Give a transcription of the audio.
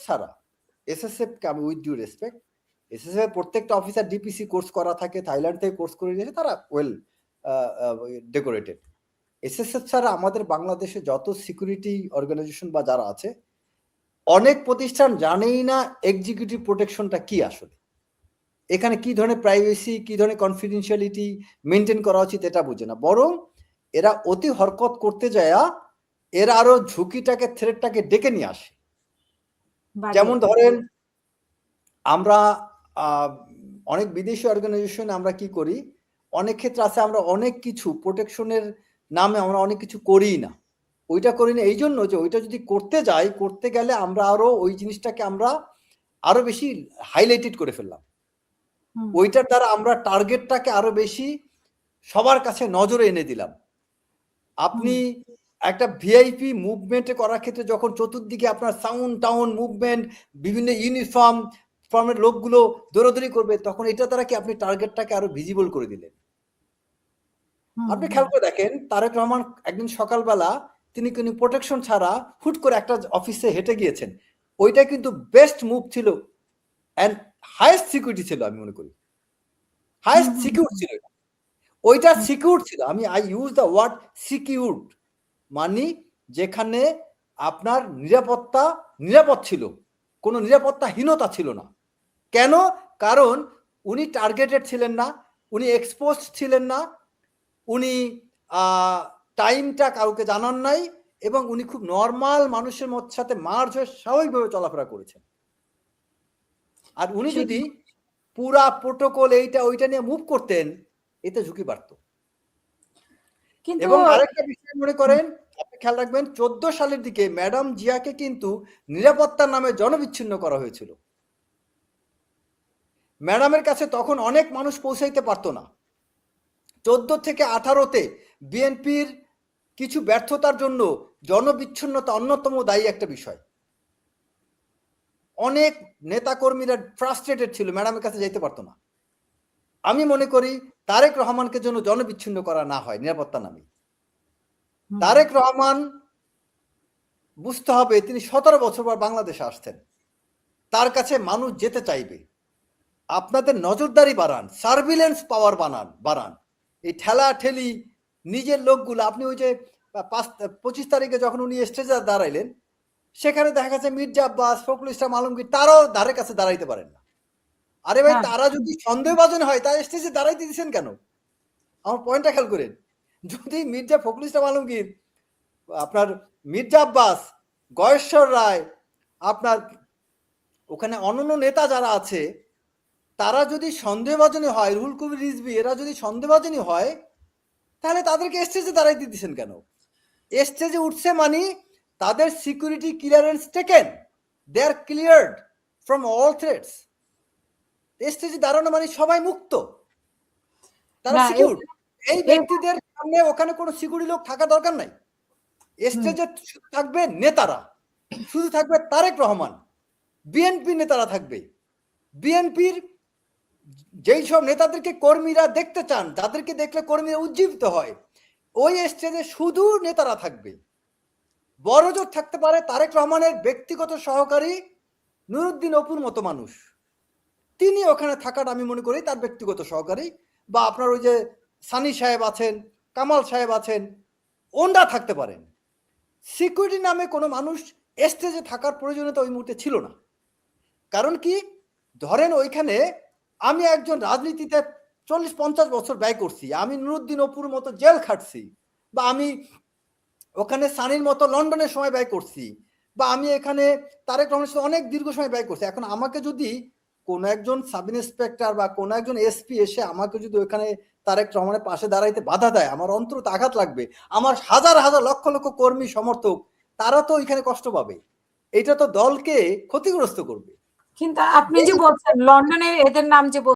ছাড়া এসএসএফ কে আমি with due respect, SSF প্রত্যেকটা অফিসার ডিপিসি কোর্স করা থাকে, থাইল্যান্ড থেকে কোর্স করে নিয়েছে, তারা ওয়েল ডেকোরেটেড। এসএসএফ ছাড়া আমাদের বাংলাদেশে যত সিকিউরিটি অর্গানাইজেশন বা যারা আছে, অনেক প্রতিষ্ঠান জানেই না এক্সিকিউটিভ প্রোটেকশনটা কি আসলে, এখানে কি ধরনের প্রাইভেসি, কি ধরনের কনফিডেন্সিয়ালিটি মেনটেন করা উচিত এটা বুঝে না, বরং এরা অতি হরকত করতে যায়, এরা আরো ঝুঁকিটাকে, থ্রেটটাকে ডেকে নিয়ে আসে। যেমন ধরেন আমরা অনেক বিদেশি অর্গানাইজেশন আমরা কি করি, অনেক ক্ষেত্রে আছে আমরা অনেক কিছু প্রোটেকশনের নামে আমরা অনেক কিছু করি না। ওইটা করি না এই জন্য যে ওইটা যদি করতে যাই, করতে গেলে আমরা আরো ওই জিনিসটাকে আমরা আরো বেশি হাইলাইটেড করে ফেললাম, ওইটার দ্বারা আমরা টার্গেটটাকে আরো বেশি সবার কাছে নজরে এনে দিলাম। আপনি একটা ভিআইপি মুভমেন্টে করার ক্ষেত্রে যখন চতুর্দিকে আপনার সাউন্ড টাউন মুভমেন্ট, বিভিন্ন ইউনিফর্ম ফর্মের লোকগুলো দৌড়াদৌড়ি করবে, তখন এটা দ্বারা কি আপনি টার্গেটটাকে আরো ভিজিবল করে দিলেন। আপনি খেয়াল করে দেখেন, তারেক রহমান একদিন সকালবেলা তিনি কোনো প্রোটেকশন ছাড়া হুট করে একটা অফিসে হেঁটে গিয়েছেন, ওইটা কিন্তু বেস্ট মুভ ছিল অ্যান্ড হাইয়েস্ট সিকিউরিটি ছিল, আমি মনে করি হাইয়েস্ট সিকিউর ছিল ওইটা, সিকিউর ছিল। আমি I use the word secure, মানে যেখানে আপনার নিরাপদ ছিল, কোনো নিরাপত্তাহীনতা ছিল না। কেন? কারণ উনি টার্গেটেড ছিলেন না, উনি এক্সপোজড ছিলেন না, উনি টাইমটা কাউকে জানান নাই, এবং উনি খুব নর্মাল মানুষের সাথে মার্জ হয়ে স্বাভাবিকভাবে চলাফেরা করেছেন। আর উনি যদি পুরা প্রোটোকল এইটা ওইটা নিয়ে মুভ করতেন, এতে ঝুঁকি বাড়ত। এবং আরেকটা বিষয় মনে করেন, আপনি খেয়াল রাখবেন 14 সালের দিকে ম্যাডাম জিয়াকে কিন্তু নিরাপত্তার নামে জনবিচ্ছিন্ন করা হয়েছিল। ম্যাডামের কাছে তখন অনেক মানুষ পৌঁছাইতে পারতো না। 14 থেকে 18-তে বিএনপির কিছু ব্যর্থতার জন্য জনবিচ্ছিন্নতা অন্যতম দায়ী একটা বিষয়। অনেক নেতাকর্মীরা ফ্রাস্ট্রেটেড ছিল, ম্যাডামের কাছে যাইতে পারতো না। আমি মনে করি তারেক রহমানকে যেন জনবিচ্ছিন্ন করা না হয় নিরাপত্তা নামে। তারেক রহমান বুঝতে হবে তিনি 17 বছর পর বাংলাদেশে আসছেন, তার কাছে মানুষ যেতে চাইবে। আপনাদের নজরদারি বাড়ান, সার্ভিলেন্স পাওয়ার বাড়ান। এই ঠেলা ঠেলি নিজের লোকগুলো, আপনি ওই যে 25 তারিখে যখন উনি স্টেজে দাঁড়াইলেন, সেখানে দেখা গেছে মির্জা আব্বাস, ফখরুল ইসলাম আলমগীর তারাও ধারে কাছে দাঁড়াইতে পারেন না। আরে ভাই, তারা যদি সন্দেহভাজন হয় তাই স্টেজে দাঁড়াইতে দিচ্ছেন কেন? আমার পয়েন্টটা খেয়াল করেন। যদি মির্জা ফখরুল ইসলাম আলমগীর, আপনার মির্জা আব্বাস, গয়েশ্বর রায়, আপনার ওখানে অন্যান্য নেতা যারা আছে, তারা যদি সন্দেহভাজনী হয়, রুহুল কবির রিজভী, এরা যদি সন্দেহভাজনী হয়, তাহলে তাদেরকে স্টেজে দাঁড়াইতে দিচ্ছেন কেন? স্টেজে উঠছে মানে তাদের security clearance taken, they are cleared from all threats. স্টেজে দাঁড়ানো মানে সবাই মুক্ত, তারা সিকিউর। এই ব্যক্তিদের সামনে ওখানে কোনো সিকিউরিটি লোক থাকা দরকার নাই। স্টেজে শুধু থাকবে নেতারা, শুধু থাকবে তারেক রহমান, বিএনপি নেতারা থাকবে। বিএনপির যেই সব নেতাদেরকে কর্মীরা দেখতে চান, যাদেরকে দেখলে কর্মীরা উজ্জীবিত হয়, ওই স্টেজে শুধু নেতারা থাকবে। বড় জোর থাকতে পারে তারেক রহমানের ব্যক্তিগত সহকারী নুরুদ্দিন অপুর মতো মানুষ, তিনি ওখানে থাকাটা আমি মনে করি তার ব্যক্তিগত সহকারী, বা আপনার ওই যে সানি সাহেব আছেন, কামাল সাহেব আছেন, ওনরা থাকতে পারেন। সিকিউরিটি নামে কোনো মানুষ স্টেজে থাকার প্রয়োজনীয়তা ওই মুহূর্তে ছিল না। কারণ কি, ধরেন ওইখানে আমি একজন রাজনীতিতে 40-50 বছর ব্যয় করছি, আমি নুরুদ্দিন অপুর মতো জেল খাটছি, বা আমি ওখানে সানির মতো লন্ডনের সময় ব্যয় করছি, বা আমি এখানে তারেক রহমানের সাথে অনেক দীর্ঘ সময় ব্যয় করছি। এখন আমাকে যদি কোনো একজন সাব ইন্সপেক্টর বা কোনো একজন এসপি এসে আমাকে যদি ওখানে তারেক রহমানের পাশে দাঁড়াইতে বাধা দেয়, আমার অন্তরতে আঘাত লাগবে। আমার হাজার হাজার লক্ষ লক্ষ কর্মী সমর্থক, তারা তো ওইখানে কষ্ট পাবে, এটা তো দলকে ক্ষতিগ্রস্ত করবে। কিন্তু আপনি যে বলছেন লন্ডনের এদের নাম যে